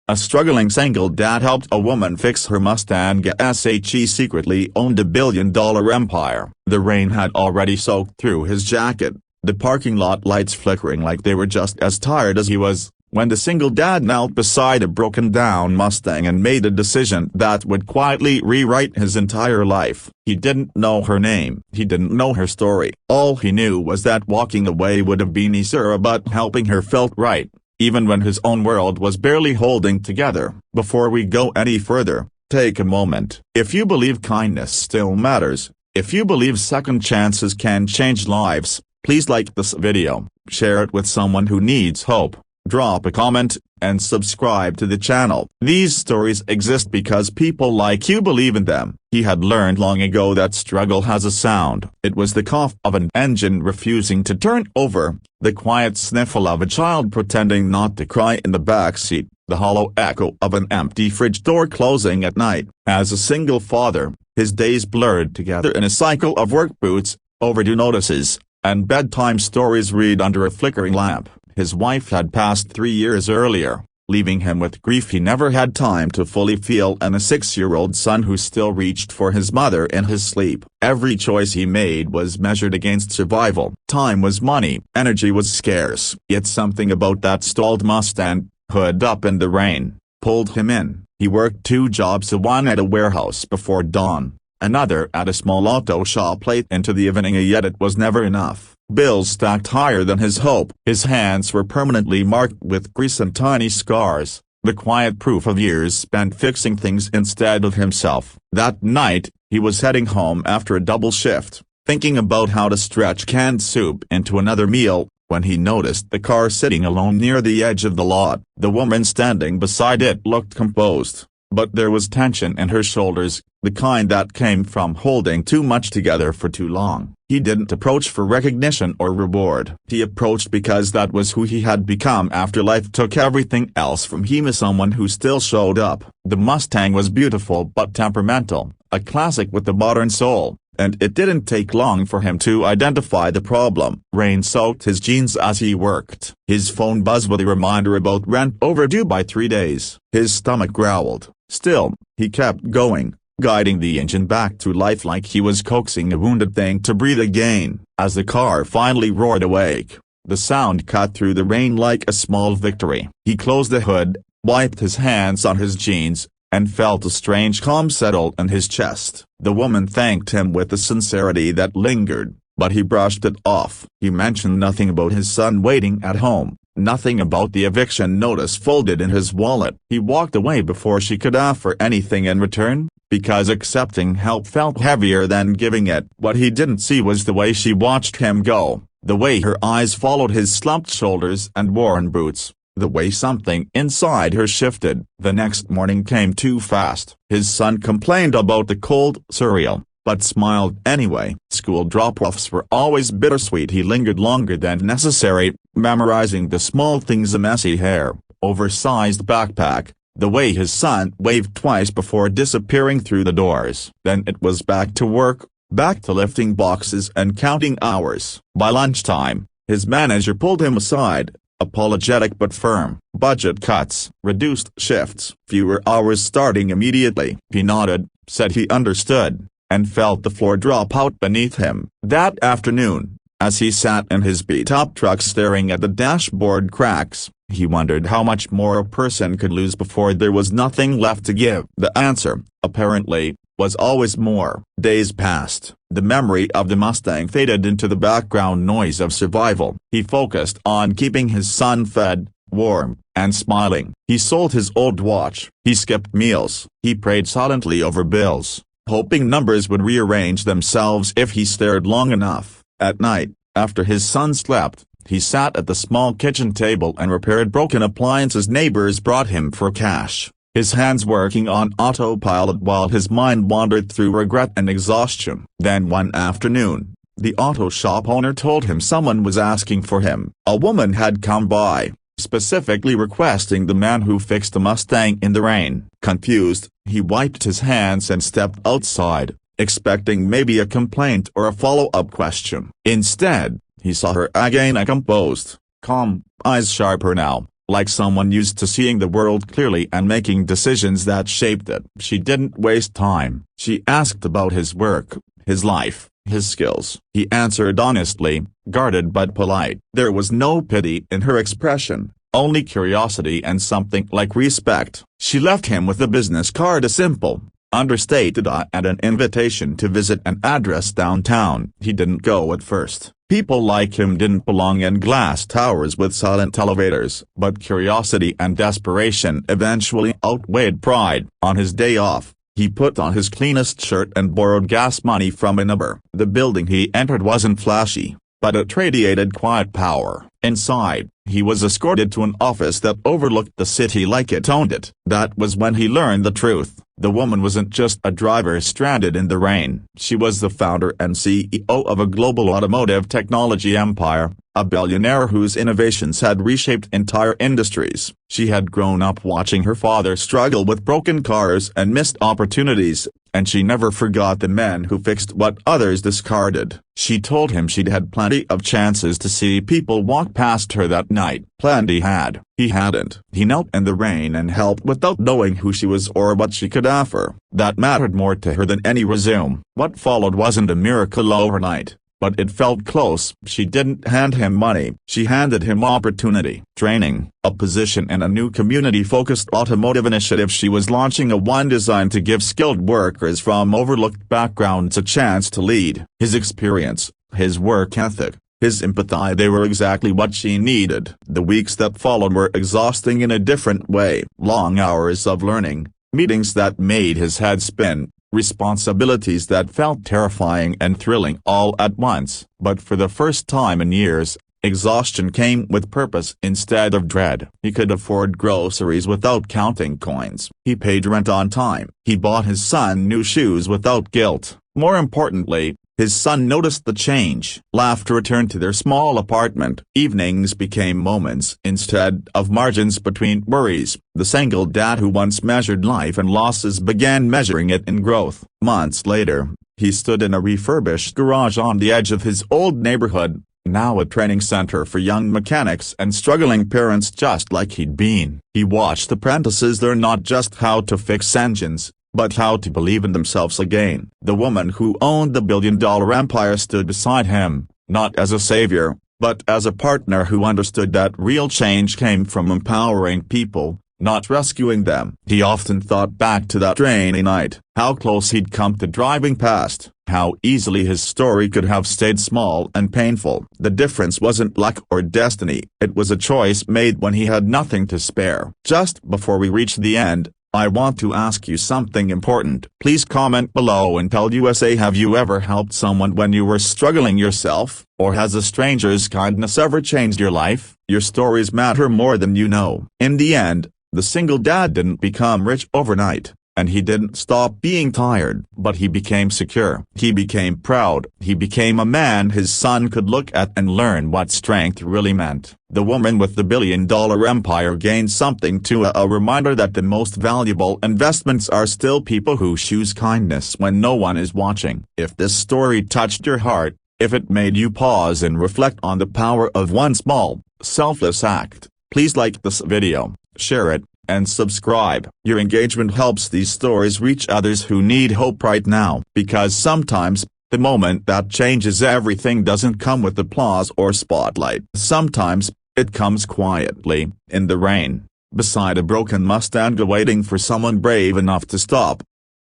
A struggling single dad helped a woman fix her Mustang as he secretly owned $1 billion empire. The rain had already soaked through his jacket, the parking lot lights flickering like they were just as tired as he was, when the single dad knelt beside a broken-down Mustang and made a decision that would quietly rewrite his entire life. He didn't know her name. He didn't know her story. All he knew was that walking away would have been easier, but helping her felt right, even when his own world was barely holding together. Before we go any further, take a moment. If you believe kindness still matters, if you believe second chances can change lives, please like this video, share it with someone who needs hope, drop a comment, and subscribe to the channel. These stories exist because people like you believe in them. He had learned long ago that struggle has a sound. It was the cough of an engine refusing to turn over, the quiet sniffle of a child pretending not to cry in the backseat, the hollow echo of an empty fridge door closing at night. As a single father, his days blurred together in a cycle of work boots, overdue notices, and bedtime stories read under a flickering lamp. His wife had passed 3 years earlier, leaving him with grief he never had time to fully feel, and a 6-year-old son who still reached for his mother in his sleep. Every choice he made was measured against survival. Time was money, energy was scarce. Yet something about that stalled Mustang, hood up in the rain, pulled him in. He worked 2 jobs, one at a warehouse before dawn, another at a small auto shop late into the evening, yet it was never enough. Bills stacked higher than his hope. His hands were permanently marked with grease and tiny scars, the quiet proof of years spent fixing things instead of himself. That night, he was heading home after a double shift, thinking about how to stretch canned soup into another meal, when he noticed the car sitting alone near the edge of the lot. The woman standing beside it looked composed, but there was tension in her shoulders, the kind that came from holding too much together for too long. He didn't approach for recognition or reward. He approached because that was who he had become after life took everything else from him. Someone who still showed up. The Mustang was beautiful but temperamental, a classic with a modern soul, and it didn't take long for him to identify the problem. Rain soaked his jeans as he worked. His phone buzzed with a reminder about rent overdue by 3 days. His stomach growled. Still, he kept going, guiding the engine back to life like he was coaxing a wounded thing to breathe again. As the car finally roared awake, the sound cut through the rain like a small victory. He closed the hood, wiped his hands on his jeans, and felt a strange calm settle in his chest. The woman thanked him with a sincerity that lingered, but he brushed it off. He mentioned nothing about his son waiting at home, nothing about the eviction notice folded in his wallet. He walked away before she could offer anything in return, because accepting help felt heavier than giving it. What he didn't see was the way she watched him go, the way her eyes followed his slumped shoulders and worn boots, the way something inside her shifted. The next morning came too fast. His son complained about the cold cereal, but smiled anyway. School drop-offs were always bittersweet. He lingered longer than necessary, memorizing the small things: a messy hair, oversized backpack, the way his son waved twice before disappearing through the doors. Then it was back to work, back to lifting boxes and counting hours. By lunchtime, his manager pulled him aside, apologetic but firm. Budget cuts, reduced shifts, fewer hours starting immediately. He nodded, said he understood, and felt the floor drop out beneath him. That afternoon, as he sat in his beat-up truck staring at the dashboard cracks, he wondered how much more a person could lose before there was nothing left to give. The answer, apparently, was always more. Days passed. The memory of the Mustang faded into the background noise of survival. He focused on keeping his son fed, warm, and smiling. He sold his old watch. He skipped meals. He prayed silently over bills, hoping numbers would rearrange themselves if he stared long enough. At night, after his son slept, he sat at the small kitchen table and repaired broken appliances neighbors brought him for cash, his hands working on autopilot while his mind wandered through regret and exhaustion. Then one afternoon, the auto shop owner told him someone was asking for him. A woman had come by, specifically requesting the man who fixed the Mustang in the rain. Confused, he wiped his hands and stepped outside, expecting maybe a complaint or a follow-up question. Instead, he saw her again, a composed, calm, eyes sharper now, like someone used to seeing the world clearly and making decisions that shaped it. She didn't waste time. She asked about his work, his life, his skills. He answered honestly, guarded but polite. There was no pity in her expression, only curiosity and something like respect. She left him with a business card, a simple, understated and an invitation to visit an address downtown. He didn't go at first. People like him didn't belong in glass towers with silent elevators. But curiosity and desperation eventually outweighed pride. On his day off, he put on his cleanest shirt and borrowed gas money from a neighbor. The building he entered wasn't flashy, but it radiated quiet power. Inside, he was escorted to an office that overlooked the city like it owned it. That was when he learned the truth. The woman wasn't just a driver stranded in the rain. She was the founder and CEO of a global automotive technology empire, a billionaire whose innovations had reshaped entire industries. She had grown up watching her father struggle with broken cars and missed opportunities, and she never forgot the men who fixed what others discarded. She told him she'd had plenty of chances to see people walk past her that night. Plenty had. He hadn't. He knelt in the rain and helped without knowing who she was or what she could offer. That mattered more to her than any resume. What followed wasn't a miracle overnight, but it felt close. She didn't hand him money. She handed him opportunity, training, a position in a new community-focused automotive initiative she was launching, a one designed to give skilled workers from overlooked backgrounds a chance to lead. His experience, his work ethic, his empathy, they were exactly what she needed. The weeks that followed were exhausting in a different way. Long hours of learning, meetings that made his head spin, responsibilities that felt terrifying and thrilling all at once. But for the first time in years, exhaustion came with purpose instead of dread. He could afford groceries without counting coins. He paid rent on time. He bought his son new shoes without guilt. More importantly, his son noticed the change. Laughter returned to their small apartment. Evenings became moments instead of margins between worries. The single dad who once measured life in losses began measuring it in growth. Months later, he stood in a refurbished garage on the edge of his old neighborhood, now a training center for young mechanics and struggling parents just like he'd been. He watched apprentices learn not just how to fix engines, but how to believe in themselves again. The woman who owned the billion-dollar empire stood beside him, not as a savior, but as a partner who understood that real change came from empowering people, not rescuing them. He often thought back to that rainy night, how close he'd come to driving past, how easily his story could have stayed small and painful. The difference wasn't luck or destiny, it was a choice made when he had nothing to spare. Just before we reach the end, I want to ask you something important. Please comment below and tell USA, have you ever helped someone when you were struggling yourself, or has a stranger's kindness ever changed your life? Your stories matter more than you know. In the end, the single dad didn't become rich overnight, and he didn't stop being tired. But he became secure. He became proud. He became a man his son could look at and learn what strength really meant. The woman with the billion-dollar empire gained something too, a reminder that the most valuable investments are still people who choose kindness when no one is watching. If this story touched your heart, if it made you pause and reflect on the power of one small, selfless act, please like this video, share it, and subscribe. Your engagement helps these stories reach others who need hope right now. Because sometimes, the moment that changes everything doesn't come with applause or spotlight. Sometimes, it comes quietly, in the rain, beside a broken Mustang waiting for someone brave enough to stop.